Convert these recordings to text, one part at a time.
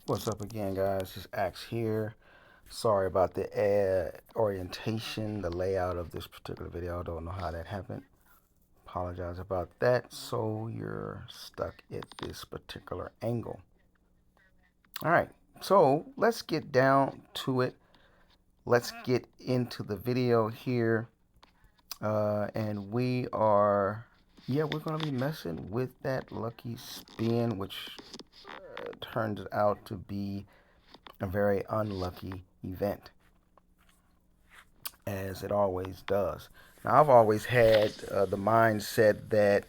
What's up again, guys? It's Axe here. Sorry about the orientation, the layout of this particular video. I don't know how that happened. Apologize about that. So you're stuck at this particular angle. All right, so let's get down to it. Let's get into the video here. And we're going to be messing with that lucky spin, which turns out to be a very unlucky event, as it always does. Now, I've always had the mindset that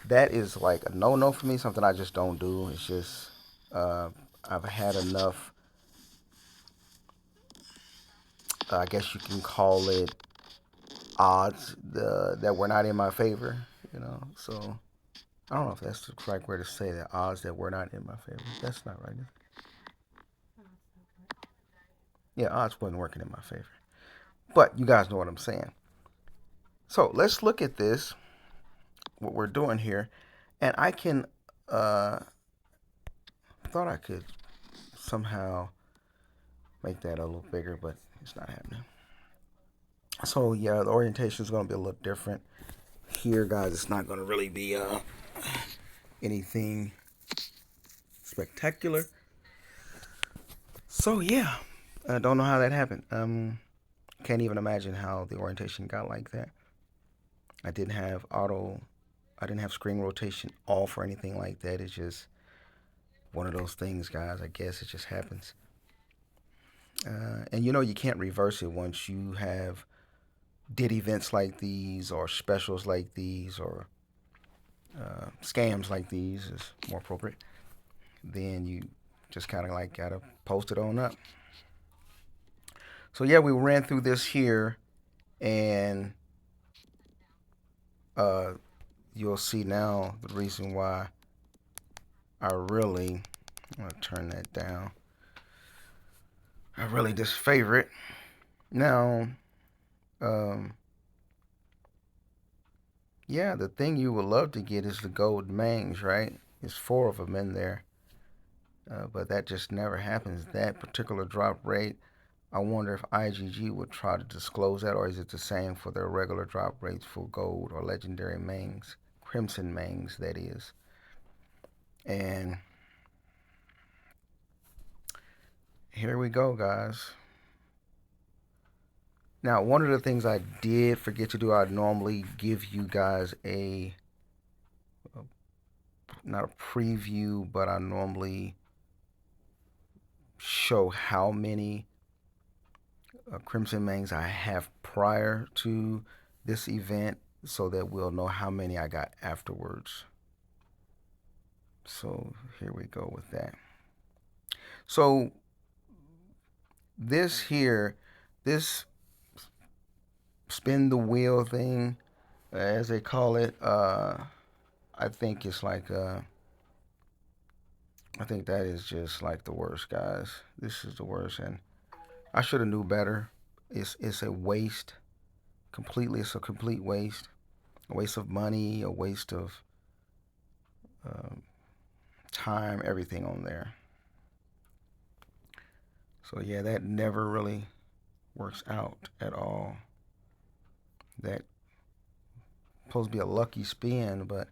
that is like a no-no for me, something I just don't do. It's just I've had enough. I guess you can call it odds that were not in my favor. So I don't know if that's the correct way to say that. Odds that were not in my favor. That's not right. Yeah, odds wasn't working in my favor. But you guys know what I'm saying. So let's look at this, what we're doing here, and I can thought I could somehow make that a little bigger, but it's not happening. So yeah, the orientation is going to be a little different here, guys. It's not going to really be anything spectacular. So yeah, I don't know how that happened. Can't even imagine how the orientation got like that. I didn't have I didn't have screen rotation off or anything like that. It's just one of those things, guys. I guess it just happens. And you can't reverse it once you have did events like these or specials like these or scams like these is more appropriate. Then you just kind of like gotta post it on up. So yeah, we ran through this here, and uh, you'll see now the reason why I'm gonna turn that down. I really disfavor it. Now, um, yeah, the thing you would love to get is the gold mangs, right? There's four of them in there, but that just never happens. That particular drop rate, I wonder if IGG would try to disclose that, or is it the same for their regular drop rates for gold or legendary mangs, crimson mangs, that is. And here we go, guys. Now, one of the things I did forget to do, I normally give you guys not a preview, but I normally show how many Crimson Mangs I have prior to this event so that we'll know how many I got afterwards. So here we go with that. So this spin the wheel thing, as they call it, I think it's like I think that is just like the worst, guys. This is the worst, and I should have knew better. It's a waste completely. It's a complete waste. A waste of money, a waste of um, time, everything on there. So yeah, that never really works out at all. That supposed to be a lucky spin, but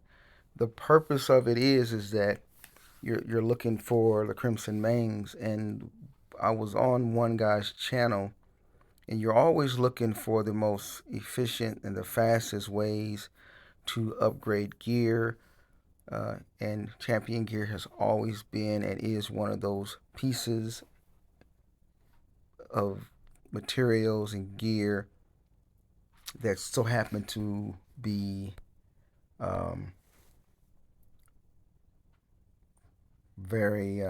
the purpose of it is that you're looking for the Crimson Mangs, and I was on one guy's channel, and you're always looking for the most efficient and the fastest ways to upgrade gear. And champion gear has always been and is one of those pieces of materials and gear that so happen to be um, very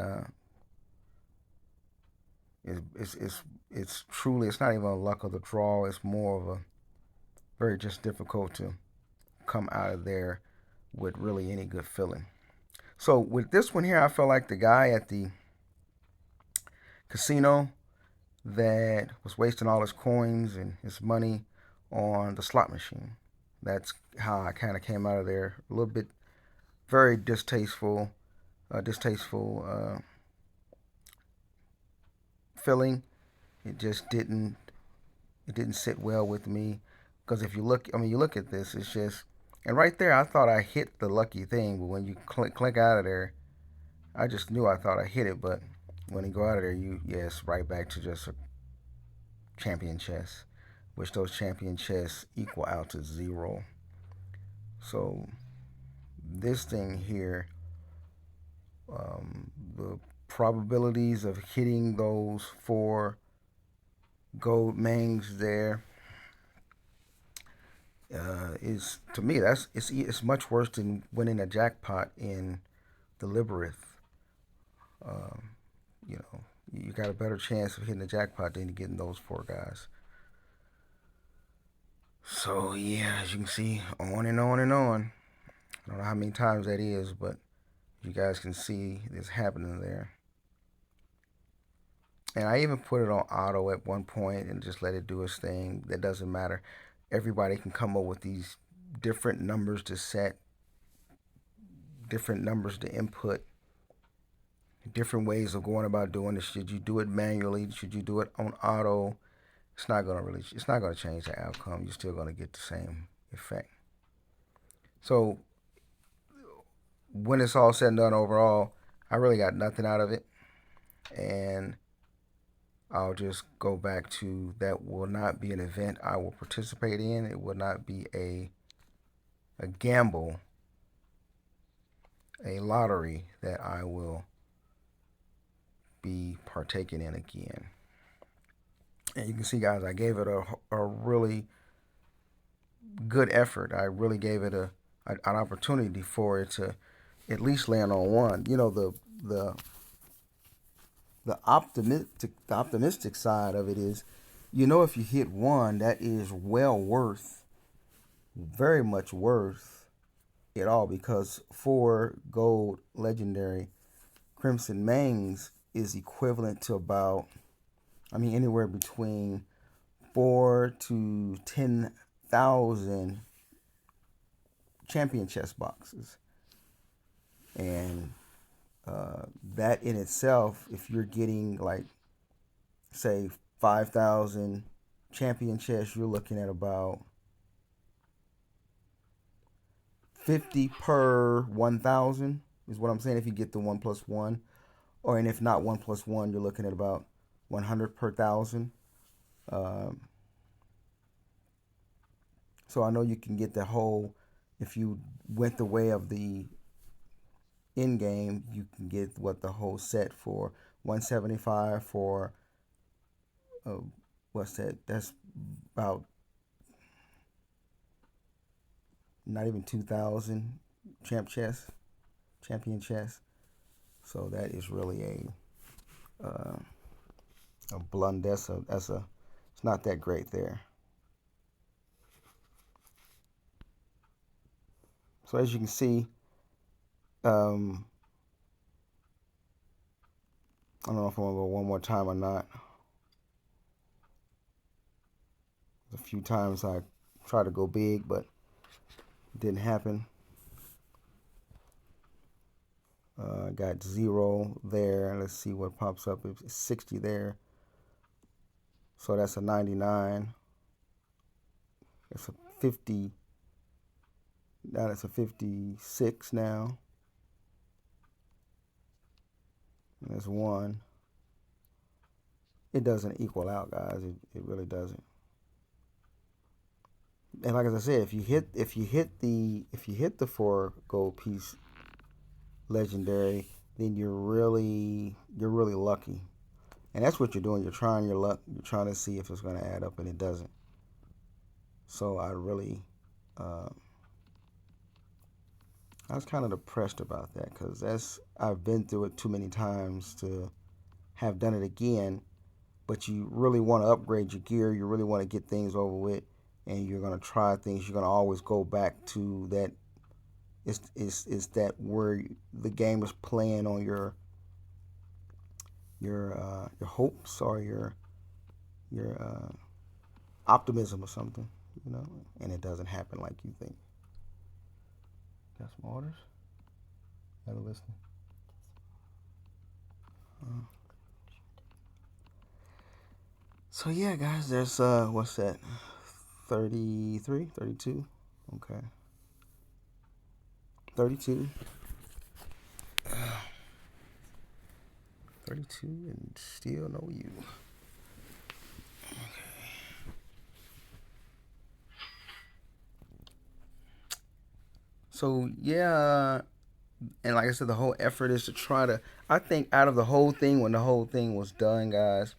it's truly, it's not even a luck of the draw. It's more of a very just difficult to come out of there with really any good feeling. So with this one here, I felt like the guy at the casino that was wasting all his coins and his money on the slot machine. That's how I kind of came out of there. A little bit very distasteful feeling. It just didn't. It didn't sit well with me. Because if you look, I mean, you look at this, it's just, and right there, I thought I hit the lucky thing, but when you click out of there, I just knew I thought I hit it, but when you go out of there, yes, right back to just a champion chest, which those champion chests equal out to 0. So this thing here, the probabilities of hitting those 4 gold mangs there is, to me, it's much worse than winning a jackpot in the Liberath. Um, you know, you got a better chance of hitting the jackpot than getting those 4 guys. So yeah, as you can see, on and on and on. I don't know how many times that is, but you guys can see this happening there. And I even put it on auto at one point and just let it do its thing. That doesn't matter. Everybody can come up with these different numbers to set, different numbers to input, different ways of going about doing this. Should you do it manually? Should you do it on auto? It's not gonna change the outcome. You're still gonna get the same effect. So when it's all said and done overall, I really got nothing out of it. And I'll just go back to that will not be an event I will participate in. It will not be a gamble, a lottery that I will be partaking in again. And you can see, guys, I gave it a really good effort. I really gave it an opportunity for it to at least land on 1. You know, the optimistic side of it is, if you hit 1, that is very much worth it all, because 4 gold legendary Crimson Mangs is equivalent to about, anywhere between 4 to 10,000 champion chest boxes. And that in itself, if you're getting, like, say 5,000 champion chests, you're looking at about 50 per 1,000 is what I'm saying, if you get the 1+1. And if not 1+1, you're looking at about 100 per 1,000. So I know you can get the whole, if you went the way of the in game, you can get the whole set for 175 for what's that? That's about not even 2,000 champion chess. So that is really a blunder. It's not that great there. So as you can see, I don't know if I'm gonna go one more time or not. A few times I tried to go big, but it didn't happen. Got 0 there. Let's see what pops up. It's 60 there. So that's a 99. It's a 50. Now it's a 56 now. And there's 1. It doesn't equal out, guys. It really doesn't. And like as I said, if you hit the 4 gold piece legendary, then you're really lucky. And that's what you're doing. You're trying your luck. You're trying to see if it's going to add up, and it doesn't. So I was kind of depressed about that, because I've been through it too many times to have done it again. But you really want to upgrade your gear. You really want to get things over with, and you're going to try things. You're going to always go back to that. It's that where the game is playing on your hopes or your optimism or something, and it doesn't happen like you think. Got some orders? Gotta listen. So yeah, guys, there's what's that? 33, 32. Okay. 32. 32 and still no you. So yeah, and like I said, the whole effort is to try to. I think out of the whole thing, when the whole thing was done, guys,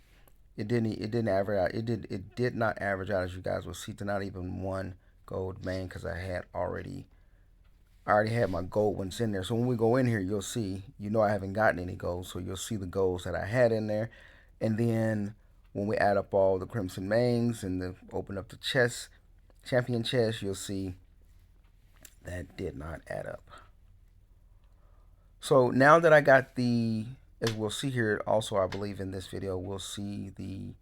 it didn't average out. It did not average out, as you guys will see, to not even one gold main, because I already had my gold ones in there. So when we go in here, you'll see, I haven't gotten any golds, so you'll see the golds that I had in there. And then when we add up all the crimson mains and open up the chest, champion chest, you'll see that did not add up. So now that I got as we'll see here, also I believe in this video, we'll see the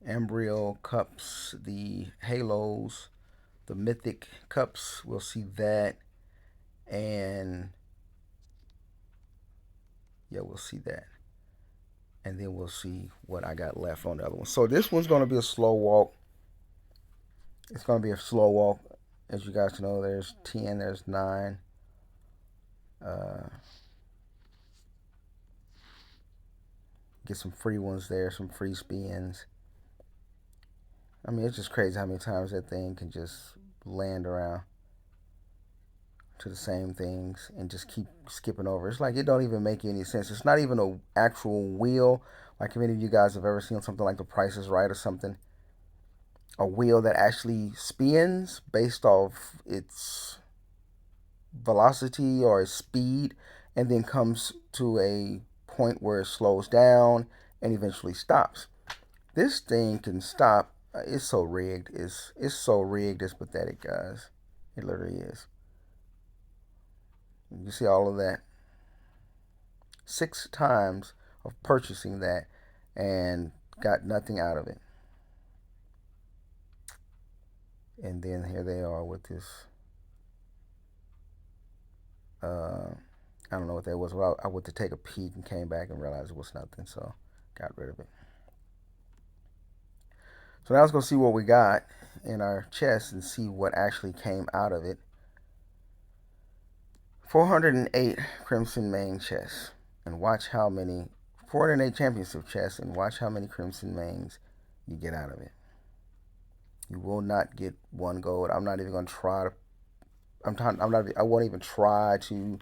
embryo cups, the halos, the mythic cups. We'll see that, and yeah, we'll see that. And then we'll see what I got left on the other one. So this one's going to be a slow walk. It's going to be a slow walk. As you guys know, there's 10, there's 9. Get some free ones there, some free spins. I mean, it's just crazy how many times that thing can just land around to the same things and just keep skipping over. It's like it don't even make any sense. It's not even an actual wheel. Like if any of you guys have ever seen something like The Price is Right or something, a wheel that actually spins based off its velocity or its speed, and then comes to a point where it slows down and eventually stops. This thing can stop. It's so rigged. It's so rigged. It's pathetic, guys. It literally is. You see all of that. 6 times of purchasing that and got nothing out of it. And then here they are with this. I don't know what that was. Well, I went to take a peek and came back and realized it was nothing, so got rid of it. So now let's go see what we got in our chest and see what actually came out of it. 408 Crimson Main chests, and watch how many 408 Championship chests, and watch how many Crimson Mains you get out of it. You will not get one gold. I'm not even gonna try to. I won't even try to,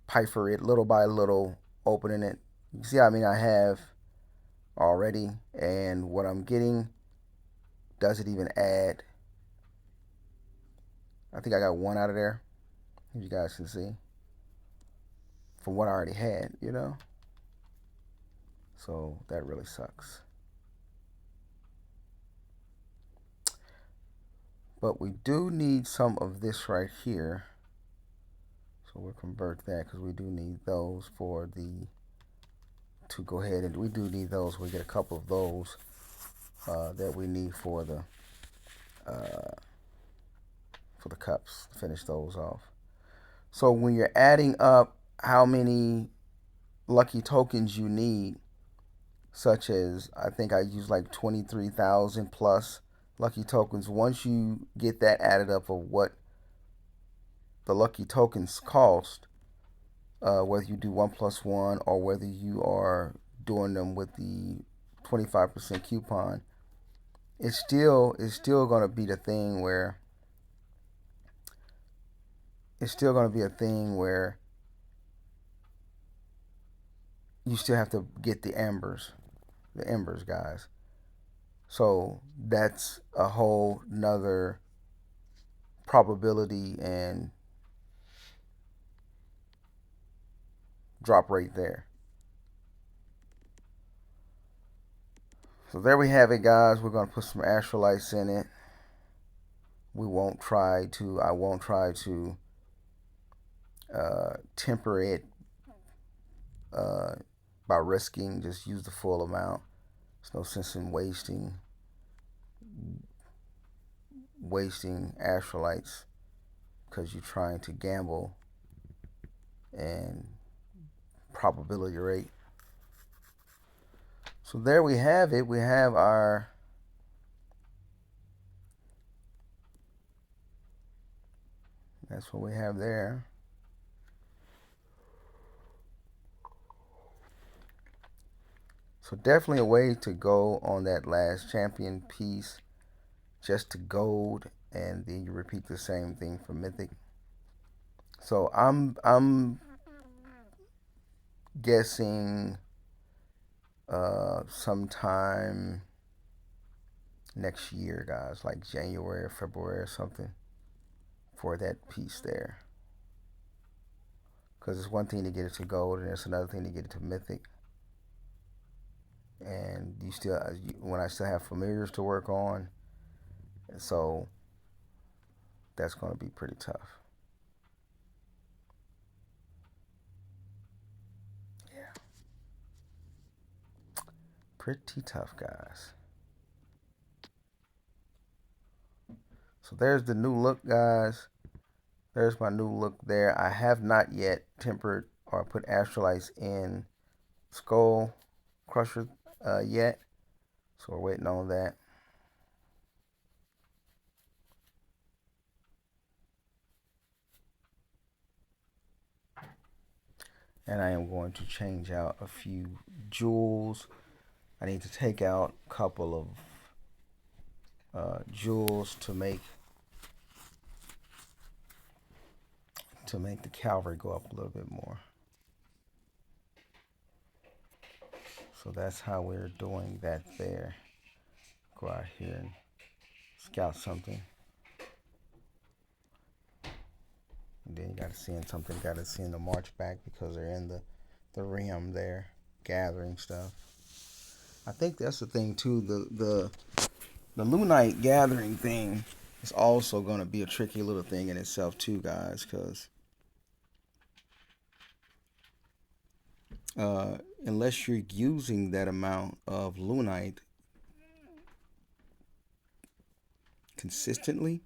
pfeiffer it little by little, opening it. You see how many I have already, and what I'm getting doesn't even add. I think I got one out of there, if you guys can see, from what I already had. So that really sucks. But we do need some of this right here. So we'll convert that, because we do need those to go ahead, and we do need those. We get a couple of those that we need for the cups. Finish those off. So when you're adding up how many lucky tokens you need, such as I think I use like 23,000 plus lucky tokens. Once you get that added up of what the lucky tokens cost, whether you do 1+1 or whether you are doing them with the 25% coupon, it's still going to be the thing where it's still going to be a thing where you still have to get the embers, guys. So that's a whole nother probability and drop rate there. So there we have it, guys. We're going to put some astrolites in it. I won't try to temper it by risking. Just use the full amount. There's no sense in wasting astrolites, because you're trying to gamble and probability rate. So there we have it. We have our that's what we have there. So definitely a way to go on that last champion piece, just to gold, and then you repeat the same thing for mythic. So I'm guessing sometime next year, guys, like January or February or something, for that piece there. Because it's one thing to get it to gold, and it's another thing to get it to mythic. And you still, when I still have familiars to work on, so that's going to be pretty tough. Yeah, pretty tough, guys. So there's the new look, guys. There's my new look there. I have not yet tempered or put astrolites in Skull Crusher yet, so we're waiting on that. And I am going to change out a few jewels. I need to take out a couple of jewels to make the cavalry go up a little bit more. So that's how we're doing that there. Go out here and scout something. And then you got to send something. Got to send the march back because they're in the rim there, gathering stuff. I think that's the thing too. The Lunite gathering thing is also going to be a tricky little thing in itself too, guys, because unless you're using that amount of Lunite consistently,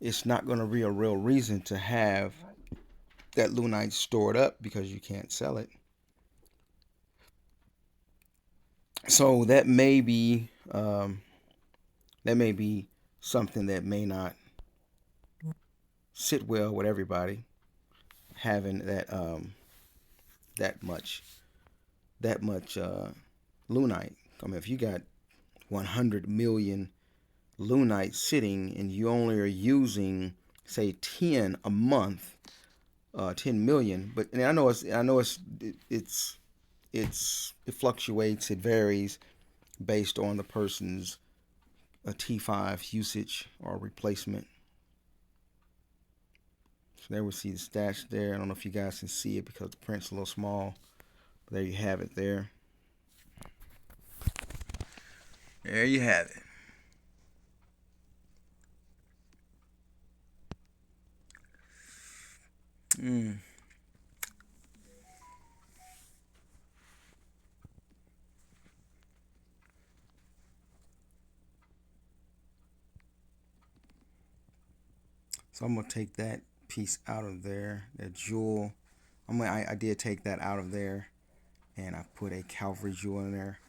it's not going to be a real reason to have that Lunite stored up because you can't sell it. So that may be something that may not sit well with everybody, having that much Lunite. I mean, if you got 100 million Lunite sitting and you only are using, say, 10 a month, 10 million. But and I know it fluctuates, it varies based on the person's T5 usage or replacement. So there we see the stats there. I don't know if you guys can see it because the print's a little small. But there you have it there. There you have it. Mm. So I'm gonna take that piece out of there, that jewel. I did take that out of there, and I put a cavalry jewel in there.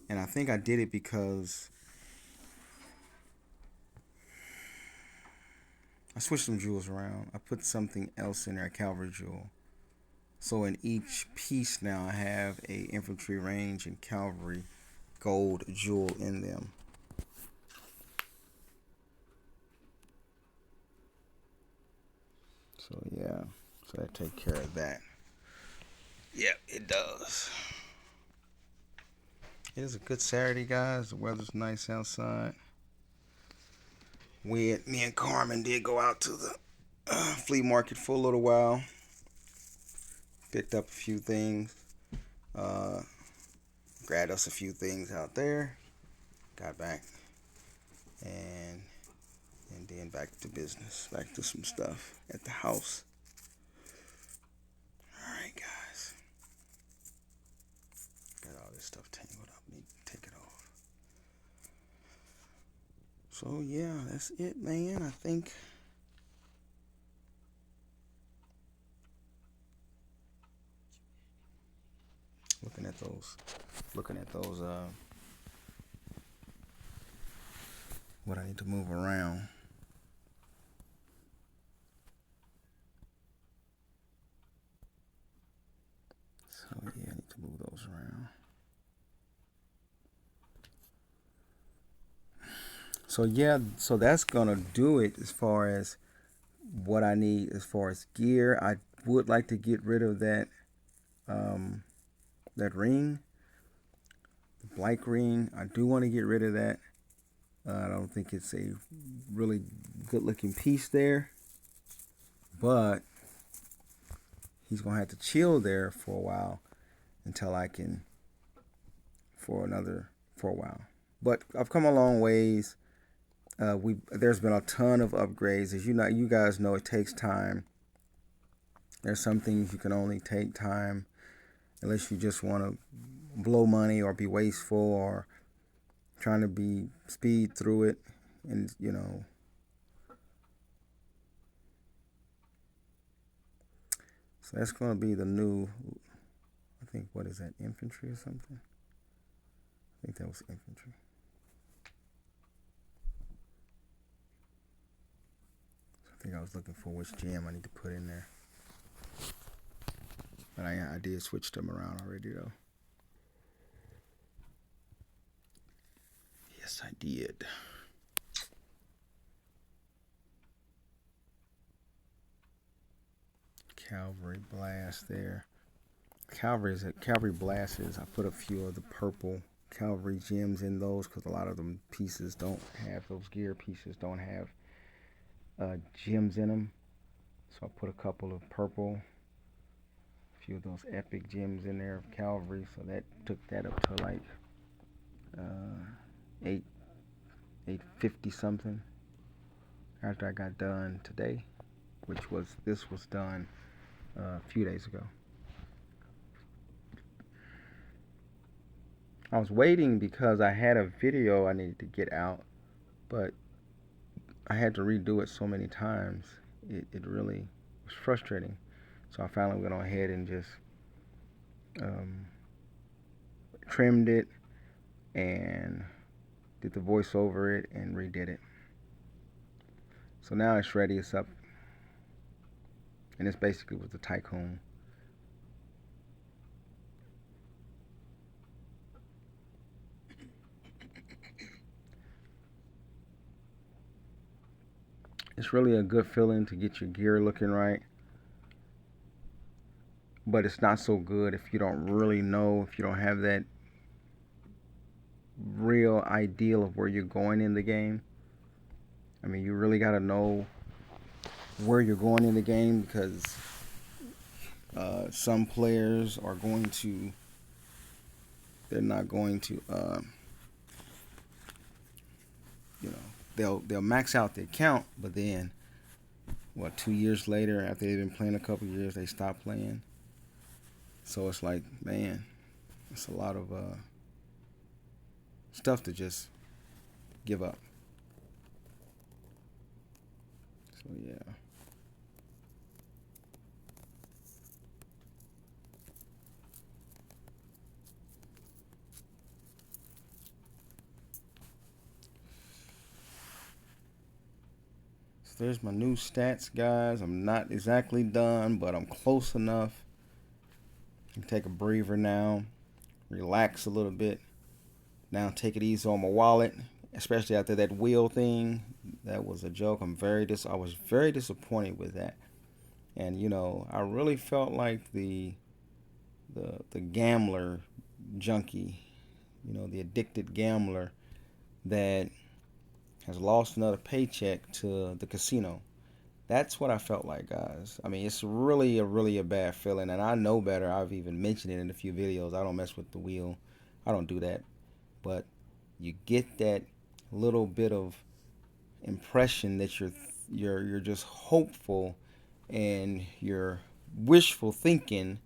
And I think I did it because I switched some jewels around. I put something else in there, a cavalry jewel. So in each piece now I have a infantry range and cavalry gold jewel in them. So yeah, so that take care of that. Yep, it does. It is a good Saturday, guys. The weather's nice outside. Me and Carmen did go out to the flea market for a little while. Picked up a few things. Uh, Grabbed us a few things out there. Got back and then back to business. Back to some stuff at the house. Alright, guys. Got all this stuff tangled up. Need to take it off. So yeah, that's it, man. I think Looking at those, what I need to move around. So yeah, I need to move those around. So yeah, so that's gonna do it as far as what I need as far as gear. I would like to get rid of that ring, the blank ring. I do want to get rid of that. I don't think it's a really good looking piece there, but he's gonna have to chill there for a while until I can for a while. But I've come a long ways. There's been a ton of upgrades. As you guys know, it takes time. There's some things you can only take time, unless you just want to blow money or be wasteful or trying to be speed through it, and So that's going to be the new. I think what is that? Infantry or something? I think that was infantry. I think I was looking for which gem I need to put in there. But I did switch them around already, though. Yes, I did. Cavalry blast there. Cavalry blast is. I put a few of the purple cavalry gems in those because a lot of them pieces don't have, those gear pieces don't have gems in them. So I put a couple of purple, a few of those epic gems in there of cavalry. So that took that up to like 850 something after I got done today, this was done a few days ago. I was waiting because I had a video I needed to get out, but I had to redo it so many times. It really was frustrating. So I finally went on ahead and just um, trimmed it and did the voice over it and redid it. So now it's ready. It's up, and it's basically with the Tycoon. It's really a good feeling to get your gear looking right, but it's not so good if you don't really know, if you don't have that real ideal of where you're going in the game. I mean, you really got to know where you're going in the game because some players are going to, they're not going to, they'll max out their count, but then 2 years later, after they've been playing a couple years, they stop playing. So it's like, man, it's a lot of stuff to just give up. So yeah. So there's my new stats, guys. I'm not exactly done, but I'm close enough. I can take a breather now, relax a little bit. Now take it easy on my wallet, especially after that wheel thing. That was a joke. I was very disappointed with that. And I really felt like the gambler junkie, the addicted gambler that has lost another paycheck to the casino. That's what I felt like, guys. I mean, it's really a bad feeling, and I know better. I've even mentioned it in a few videos. I don't mess with the wheel. I don't do that. But you get that little bit of impression that you're just hopeful, and your wishful thinking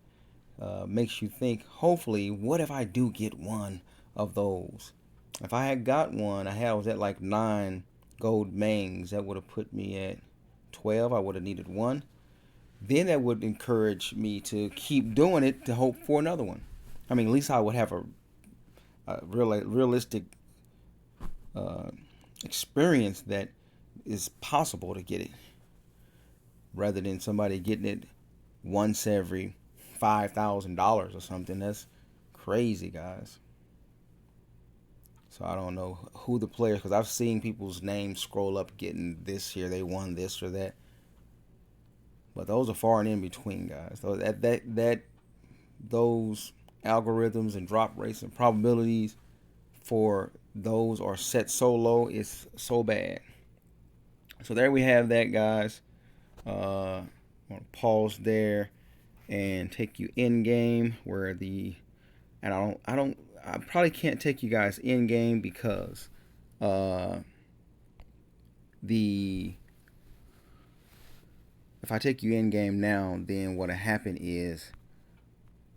makes you think, hopefully, what if I do get one of those? If I had got one, I was at like 9 gold mangs. That would have put me at 12. I would have needed one. Then that would encourage me to keep doing it to hope for another one. I mean, at least I would have a realistic uh, experience that is possible to get it, rather than somebody getting it once every $5,000 or something. That's crazy, guys. So I don't know who the players, because I've seen people's names scroll up getting this here, they won this or that, but those are far and in between, guys. So those algorithms and drop rates and probabilities for those are set so low, it's so bad. So there we have that, guys. I'm gonna pause there and take you in game where the and I probably can't take you guys in game because uh, the if I take you in game now, then what'll happen is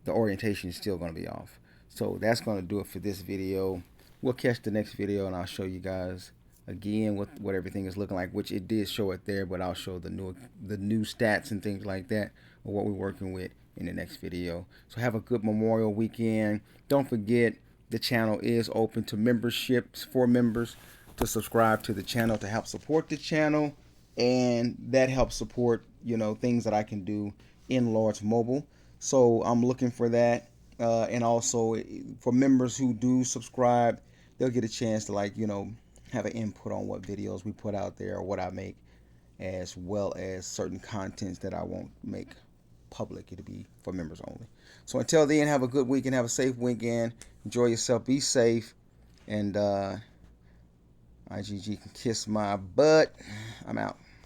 the orientation is still going to be off. So that's going to do it for this video. We'll catch the next video and I'll show you guys again what everything is looking like, which it did show it there, but I'll show the new stats and things like that, or what we're working with in the next video. So have a good Memorial weekend. Don't forget, the channel is open to memberships for members to subscribe to the channel to help support the channel, and that helps support things that I can do in Lords Mobile. So I'm looking for that, and also for members who do subscribe, they'll get a chance to have an input on what videos we put out there or what I make, as well as certain contents that I won't make public. It'll be for members only. So until then, have a good weekend, have a safe weekend, enjoy yourself, be safe, and IGG can kiss my butt. I'm out.